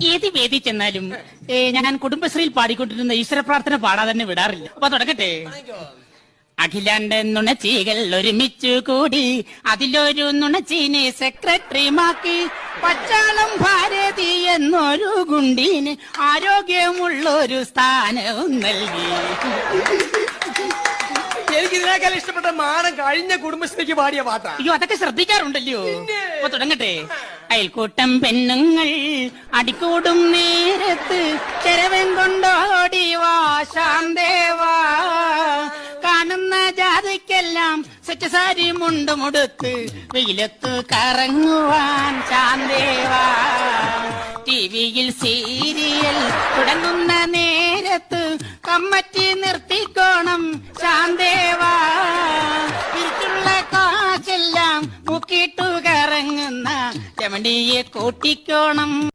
ഏത് വേദി ചെന്നാലും ഞാൻ കുടുംബശ്രീയിൽ പാടിക്കൊണ്ടിരുന്ന ഈശ്വര പ്രാർത്ഥന പാടാതെ തന്നെ വിടാറില്ല. അപ്പൊ തുടങ്ങട്ടെ. അഖിലാണ്ട് നുണച്ചികൾ ഒരുമിച്ചു കൂടി അതിലൊരു നുണച്ചീനെ സെക്രട്ടറിമാക്കി പച്ചാളം ഭാരതി എന്നൊരു ഗുണ്ടീന് ആരോഗ്യമുള്ളൊരു സ്ഥാനവും നൽകി. എനിക്ക് ഇതിനേക്കാൾ ഇഷ്ടപ്പെട്ട മാനം കഴിഞ്ഞ കുടുംബശ്രീക്ക് പാടിയ പാട്ടാ. അയ്യോ, അതൊക്കെ ശ്രദ്ധിക്കാറുണ്ടല്ലോ. അപ്പൊ തുടങ്ങട്ടെ. അയൽക്കൂട്ടം പെണ്ണുങ്ങൾ അടിക്കൂടും നേരത്ത് ചെരവൻ കൊണ്ടോടി വാ ശാന്തേവാ, കാണുന്ന ജാതിക്കെല്ലാം സെറ്റസാരി മുണ്ടുമുടുത്ത് വെയിലത്ത് കറങ്ങുവാൻ ശാന്തേവാ. ടിവിയിൽ സീരിയൽ തുടങ്ങുന്ന നേരത്ത് കമ്മറ്റി നിർത്തിക്കോണം ശാന്തേവാ. തിരിച്ചുള്ള കാശെല്ലാം മുക്കിട്ടു കറങ്ങുന്ന രമണിയെ കൂട്ടിക്കോണം.